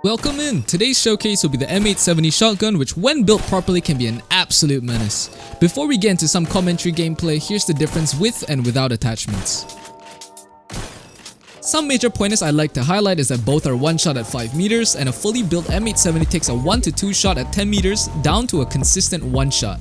Welcome in! Today's showcase will be the M870 shotgun, which when built properly can be an absolute menace. Before we get into some commentary gameplay, here's the difference with and without attachments. Some major pointers I'd like to highlight is that both are one shot at 5 meters, and a fully built M870 takes a 1 to 2 shot at 10 meters down to a consistent 1 shot.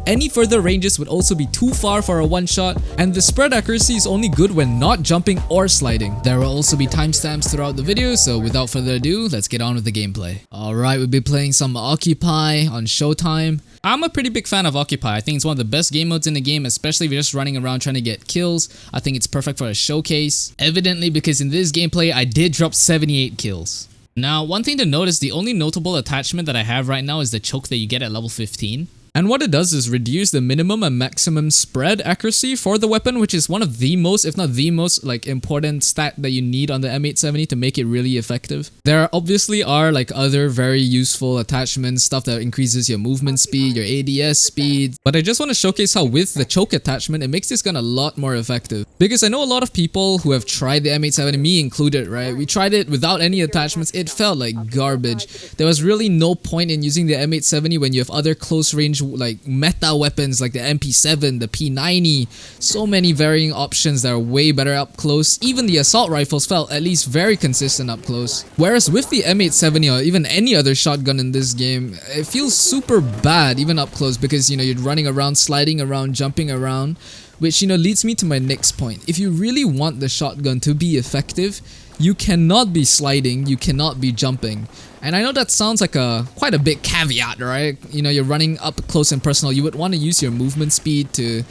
Any further ranges would also be too far for a 1 shot, and the spread accuracy is only good when not jumping or sliding. There will also be timestamps throughout the video, so without further ado, let's get on with the gameplay. Alright, we'll be playing some Occupy on Showtime. I'm a pretty big fan of Occupy. I think it's one of the best game modes in the game, especially if you're just running around trying to get kills. I think it's perfect for a showcase. Evidently, because in this gameplay, I did drop 78 kills. Now, one thing to note is the only notable attachment that I have right now is the choke that you get at level 15. And what it does is reduce the minimum and maximum spread accuracy for the weapon, which is one of the most, if not the most, important stat that you need on the M870 to make it really effective. There obviously are other very useful attachments, stuff that increases your movement speed, your ADS speed, but I just want to showcase how with the choke attachment, it makes this gun a lot more effective. Because I know a lot of people who have tried the M870, me included, right? We tried it without any attachments, it felt like garbage. There was really no point in using the M870 when you have other close range meta weapons like the MP7, the P90, so many varying options that are way better up close. Even the assault rifles felt at least very consistent up close. Whereas with the M870 or even any other shotgun in this game, it feels super bad even up close because you're running around, sliding around, jumping around, which leads me to my next point. If you really want the shotgun to be effective, you cannot be sliding, you cannot be jumping. And I know that sounds like quite a big caveat, right? You're running up close and personal. You would want to use your movement speed to,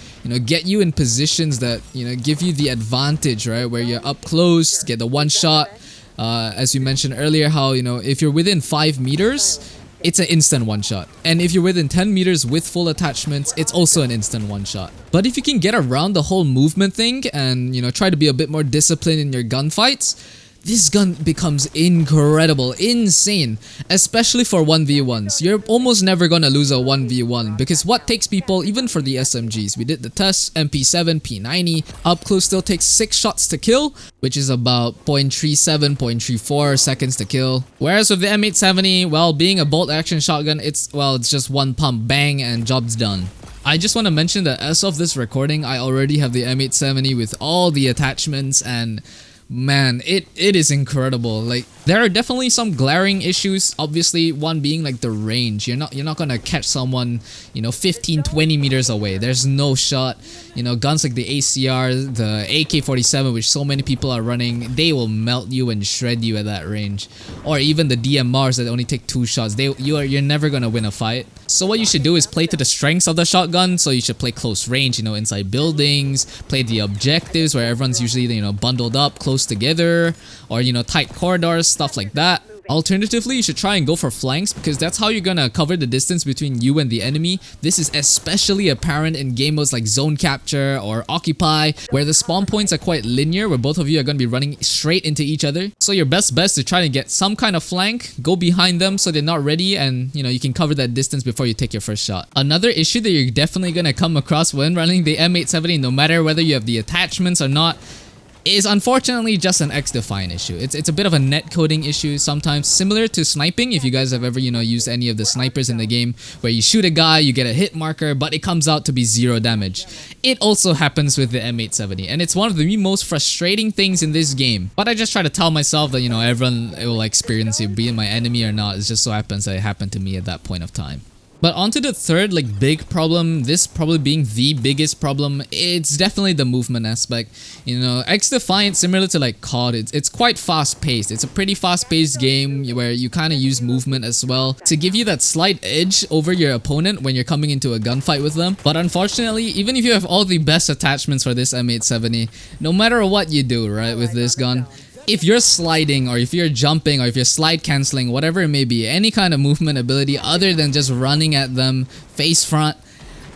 get you in positions that, give you the advantage, right? Where you're up close, get the one shot. As we mentioned earlier, how, if you're within 5 meters, it's an instant one shot. And if you're within 10 meters with full attachments, it's also an instant one shot. But if you can get around the whole movement thing and, try to be a bit more disciplined in your gunfights, this gun becomes incredible, insane, especially for 1v1s. You're almost never gonna lose a 1v1 because what takes people, even for the SMGs, we did the test, MP7, P90, up close still takes 6 shots to kill, which is about 0.37, 0.34 seconds to kill. Whereas with the M870, well, being a bolt action shotgun, it's just one pump, bang, and job's done. I just want to mention that as of this recording, I already have the M870 with all the attachments, and man, it is incredible. There are definitely some glaring issues, obviously one being the range. You're not gonna catch someone 15-20 meters away. There's no shot. Guns like the ACR, the AK-47, which so many people are running, they will melt you and shred you at that range. Or even the DMRs that only take 2 shots, you're never gonna win a fight. So what you should do is play to the strengths of the shotgun. So you should play close range, inside buildings, play the objectives where everyone's usually bundled up close together, or tight corridors, stuff like that. Alternatively, you should try and go for flanks because that's how you're gonna cover the distance between you and the enemy. This is especially apparent in game modes like Zone Capture or Occupy, where the spawn points are quite linear, where both of you are gonna be running straight into each other. So your best bet is to try to get some kind of flank, go behind them so they're not ready, and you can cover that distance before you take your first shot. Another issue that you're definitely gonna come across when running the M870, no matter whether you have the attachments or not, is unfortunately just an XDefiant issue. It's a bit of a netcoding issue sometimes, similar to sniping. If you guys have ever used any of the snipers in the game, where you shoot a guy, you get a hit marker, but it comes out to be 0 damage. It also happens with the M870, and it's one of the most frustrating things in this game. But I just try to tell myself that everyone will experience it, be it my enemy or not. It just so happens that it happened to me at that point of time. But onto the third big problem, this probably being the biggest problem, it's definitely the movement aspect. XDefiant, similar to COD, it's quite fast paced. It's a pretty fast paced game where you kind of use movement as well to give you that slight edge over your opponent when you're coming into a gunfight with them. But unfortunately, even if you have all the best attachments for this M870, no matter what you do, right, with this gun, if you're sliding or if you're jumping or if you're slide canceling, whatever it may be, any kind of movement ability other than just running at them face front,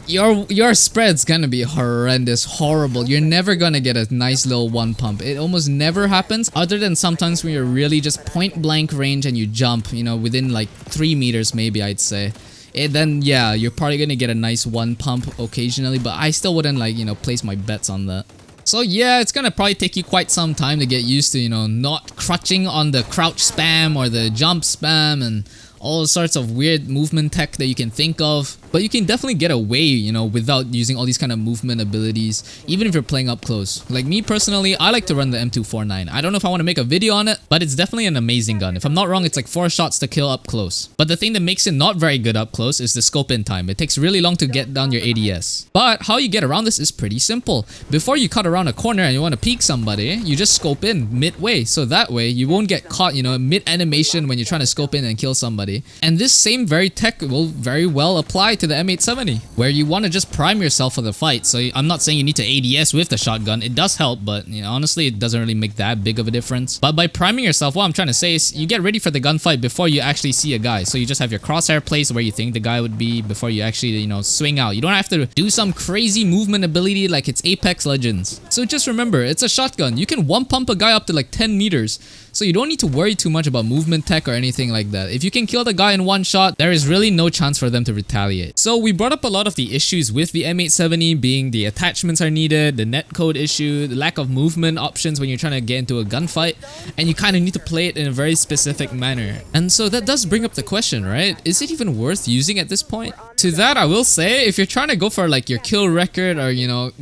your spread's gonna be horrendous, horrible. You're never gonna get a nice little one pump. It almost never happens, other than sometimes when you're really just point blank range and you jump, within 3 meters maybe, I'd say. Then yeah, you're probably gonna get a nice one pump occasionally, but I still wouldn't place my bets on that. So yeah, it's gonna probably take you quite some time to get used to, not crutching on the crouch spam or the jump spam and all sorts of weird movement tech that you can think of. But you can definitely get away, without using all these kind of movement abilities, even if you're playing up close. Like me personally, I like to run the M249. I don't know if I want to make a video on it, but it's definitely an amazing gun. If I'm not wrong, it's like 4 shots to kill up close. But the thing that makes it not very good up close is the scope in time. It takes really long to get down your ADS. But how you get around this is pretty simple. Before you cut around a corner and you want to peek somebody, you just scope in midway. So that way you won't get caught, mid-animation when you're trying to scope in and kill somebody. And this same very tech will very well apply to the M870, where you want to just prime yourself for the fight. So I'm not saying you need to ADS with the shotgun. It does help, but honestly, it doesn't really make that big of a difference. But by priming yourself, what I'm trying to say is you get ready for the gunfight before you actually see a guy. So you just have your crosshair placed where you think the guy would be before you actually, swing out. You don't have to do some crazy movement ability like it's Apex Legends. So just remember, it's a shotgun. You can one pump a guy up to like 10 meters. So you don't need to worry too much about movement tech or anything like that. If you can kill the guy in one shot, there is really no chance for them to retaliate. So we brought up a lot of the issues with the M870, being the attachments are needed, the netcode issue, the lack of movement options when you're trying to get into a gunfight, and you kind of need to play it in a very specific manner. And so that does bring up the question, right? Is it even worth using at this point? To that, I will say, if you're trying to go for like your kill record or,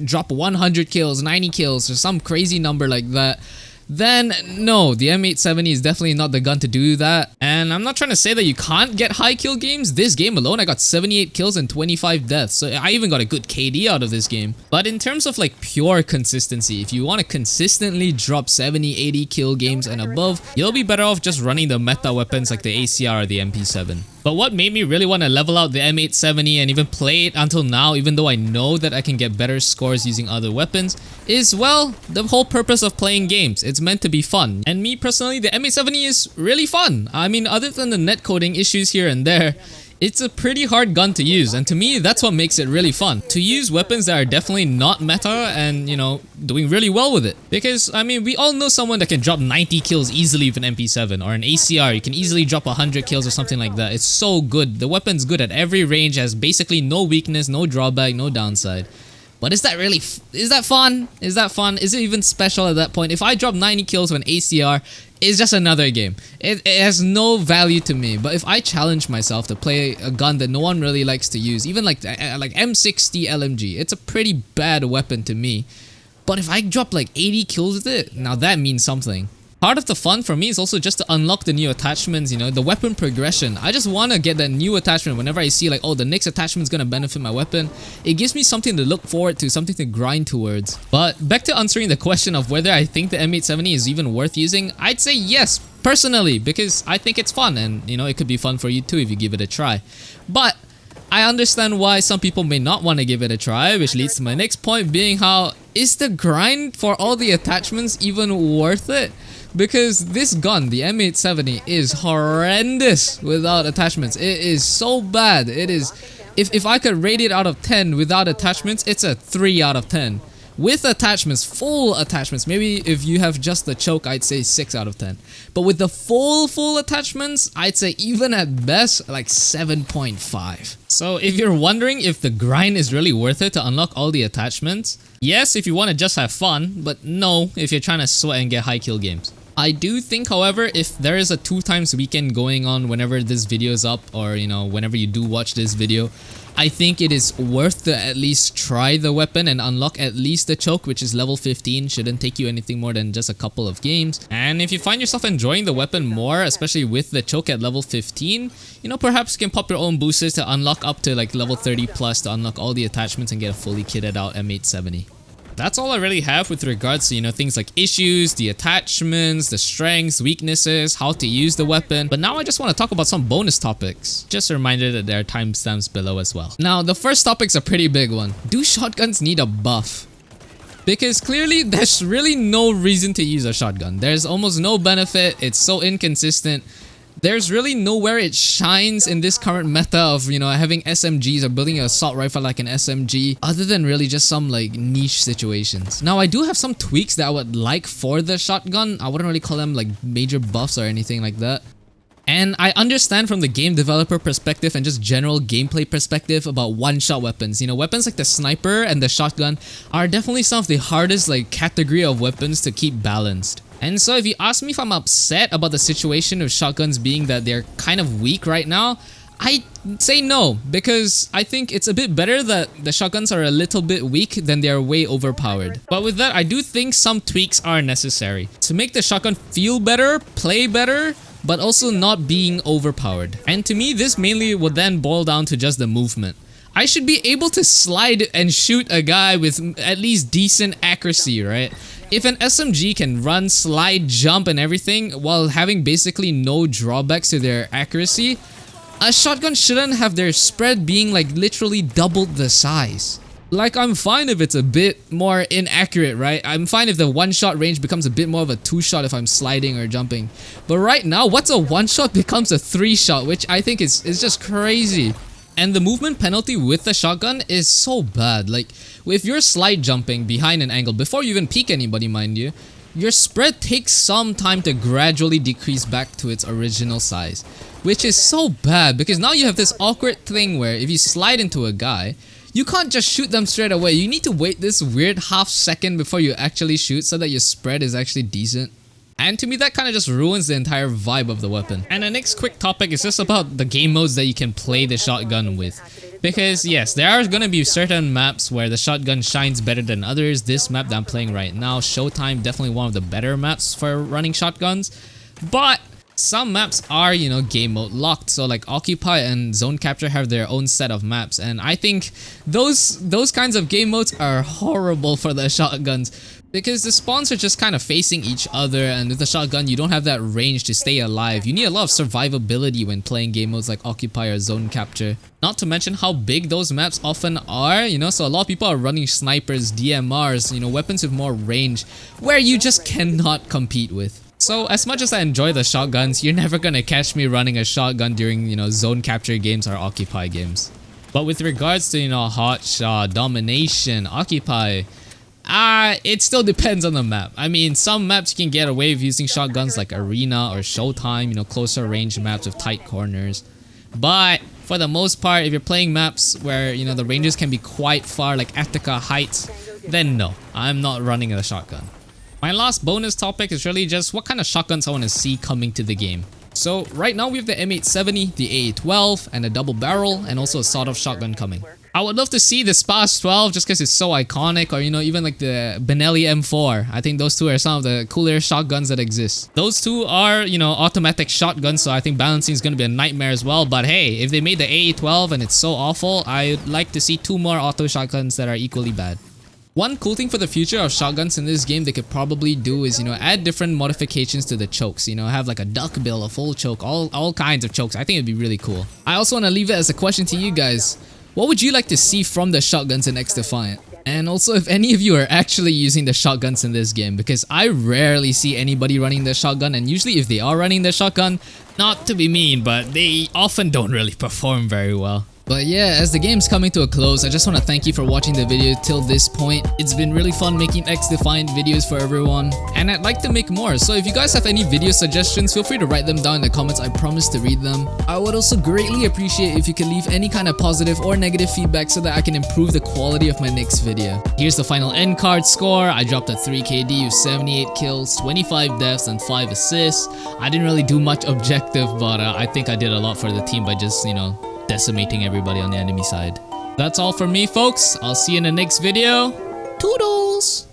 drop 100 kills, 90 kills, or some crazy number like that, then no, the M870 is definitely not the gun to do that. And I'm not trying to say that you can't get high kill games. This game alone, I got 78 kills and 25 deaths. So I even got a good KD out of this game. But in terms of like pure consistency, if you want to consistently drop 70, 80 kill games and above, you'll be better off just running the meta weapons like the ACR or the MP7. But what made me really want to level out the M870 and even play it until now, even though I know that I can get better scores using other weapons, is, well, the whole purpose of playing games. It's meant to be fun. And me personally, the M870 is really fun. I mean, other than the netcoding issues here and there, it's a pretty hard gun to use, and to me, that's what makes it really fun. To use weapons that are definitely not meta and, doing really well with it. Because, I mean, we all know someone that can drop 90 kills easily with an MP7 or an ACR. You can easily drop 100 kills or something like that. It's so good. The weapon's good at every range, has basically no weakness, no drawback, no downside. But is that really, is that fun? Is that fun? Is it even special at that point? If I drop 90 kills with an ACR, it's just another game. It has no value to me. But if I challenge myself to play a gun that no one really likes to use, even like M60 LMG, it's a pretty bad weapon to me. But if I drop like 80 kills with it, now that means something. Part of the fun for me is also just to unlock the new attachments, the weapon progression. I just want to get that new attachment whenever I see like, oh, the next attachment is going to benefit my weapon. It gives me something to look forward to, something to grind towards. But back to answering the question of whether I think the M870 is even worth using, I'd say yes, personally, because I think it's fun and, it could be fun for you too if you give it a try. But I understand why some people may not want to give it a try, which leads to my next point being how, is the grind for all the attachments even worth it? Because this gun, the M870, is horrendous without attachments. It is so bad. It is, if I could rate it out of 10 without attachments, it's a 3 out of 10. With attachments, full attachments, maybe if you have just the choke, I'd say 6 out of 10. But with the full attachments, I'd say even at best, like 7.5. So if you're wondering if the grind is really worth it to unlock all the attachments, yes, if you want to just have fun, but no, if you're trying to sweat and get high kill games. I do think, however, if there is a 2x weekend going on whenever this video is up, or whenever you do watch this video, I think it is worth to at least try the weapon and unlock at least the choke, which is level 15. Shouldn't take you anything more than just a couple of games. And if you find yourself enjoying the weapon more, especially with the choke at level 15, perhaps you can pop your own boosters to unlock up to like level 30 plus to unlock all the attachments and get a fully kitted out M870. That's all I really have with regards to, things like issues, the attachments, the strengths, weaknesses, how to use the weapon. But now I just want to talk about some bonus topics. Just a reminder that there are timestamps below as well. Now, the first topic's a pretty big one. Do shotguns need a buff? Because clearly, there's really no reason to use a shotgun. There's almost no benefit. It's so inconsistent. There's really nowhere it shines in this current meta of, having SMGs or building an assault rifle like an SMG, other than really just some like niche situations. Now, I do have some tweaks that I would like for the shotgun. I wouldn't really call them like major buffs or anything like that. And I understand from the game developer perspective and just general gameplay perspective about one-shot weapons. You know, weapons like the sniper and the shotgun are definitely some of the hardest category of weapons to keep balanced. And so if you ask me if I'm upset about the situation of shotguns being that they're kind of weak right now, I say no, because I think it's a bit better that the shotguns are a little bit weak than they are way overpowered. But with that, I do think some tweaks are necessary to make the shotgun feel better, play better, but also not being overpowered. And to me, this mainly would then boil down to just the movement. I should be able to slide and shoot a guy with at least decent accuracy, right? If an SMG can run, slide, jump and everything while having basically no drawbacks to their accuracy, a shotgun shouldn't have their spread being literally doubled the size. I'm fine if it's a bit more inaccurate, right? I'm fine if the one-shot range becomes a bit more of a two-shot if I'm sliding or jumping. But right now, what's a one-shot becomes a three-shot, which I think is just crazy. And the movement penalty with the shotgun is so bad. If you're slide jumping behind an angle, before you even peek anybody, mind you, your spread takes some time to gradually decrease back to its original size. Which is so bad, because now you have this awkward thing where if you slide into a guy, you can't just shoot them straight away. You need to wait this weird half second before you actually shoot so that your spread is actually decent. And to me, that kind of just ruins the entire vibe of the weapon. And the next quick topic is just about the game modes that you can play the shotgun with. Because yes, there are going to be certain maps where the shotgun shines better than others. This map that I'm playing right now, Showtime, definitely one of the better maps for running shotguns. But some maps are, game mode locked. So Occupy and Zone Capture have their own set of maps. And I think those kinds of game modes are horrible for the shotguns. Because the spawns are just kind of facing each other, and with the shotgun you don't have that range to stay alive. You need a lot of survivability when playing game modes like Occupy or Zone Capture. Not to mention how big those maps often are, so a lot of people are running snipers, DMRs, weapons with more range, where you just cannot compete with. So as much as I enjoy the shotguns, you're never gonna catch me running a shotgun during, Zone Capture games or Occupy games. But with regards to, Hot Shot, Domination, Occupy, it still depends on the map. I mean, some maps you can get away with using shotguns like Arena or Showtime, closer range maps with tight corners. But for the most part, if you're playing maps where, the ranges can be quite far, like Attica Heights, then no, I'm not running a shotgun. My last bonus topic is really just what kind of shotguns I want to see coming to the game. So right now we have the M870, the AA12, and a double barrel, and also a sawed-off shotgun coming. I would love to see the Spas 12 just because it's so iconic, or even the Benelli M4. I think those two are some of the cooler shotguns that exist. Those two are, automatic shotguns, so I think balancing is going to be a nightmare as well. But hey, if they made the AA12 and it's so awful, I'd like to see 2 more auto shotguns that are equally bad. One cool thing for the future of shotguns in this game they could probably do is, add different modifications to the chokes. Have a duck bill, a full choke, all kinds of chokes. I think it'd be really cool. I also want to leave it as a question to you guys. What would you like to see from the shotguns in XDefiant? And also if any of you are actually using the shotguns in this game, because I rarely see anybody running the shotgun, and usually if they are running the shotgun, not to be mean, but they often don't really perform very well. But yeah, as the game's coming to a close, I just want to thank you for watching the video till this point. It's been really fun making XDefiant videos for everyone, and I'd like to make more. So if you guys have any video suggestions, feel free to write them down in the comments. I promise to read them. I would also greatly appreciate if you could leave any kind of positive or negative feedback so that I can improve the quality of my next video. Here's the final end card score. I dropped a 3 KD with 78 kills, 25 deaths, and 5 assists. I didn't really do much objective, but I think I did a lot for the team by just, decimating everybody on the enemy side. That's all from me, folks. I'll see you in the next video. Toodles!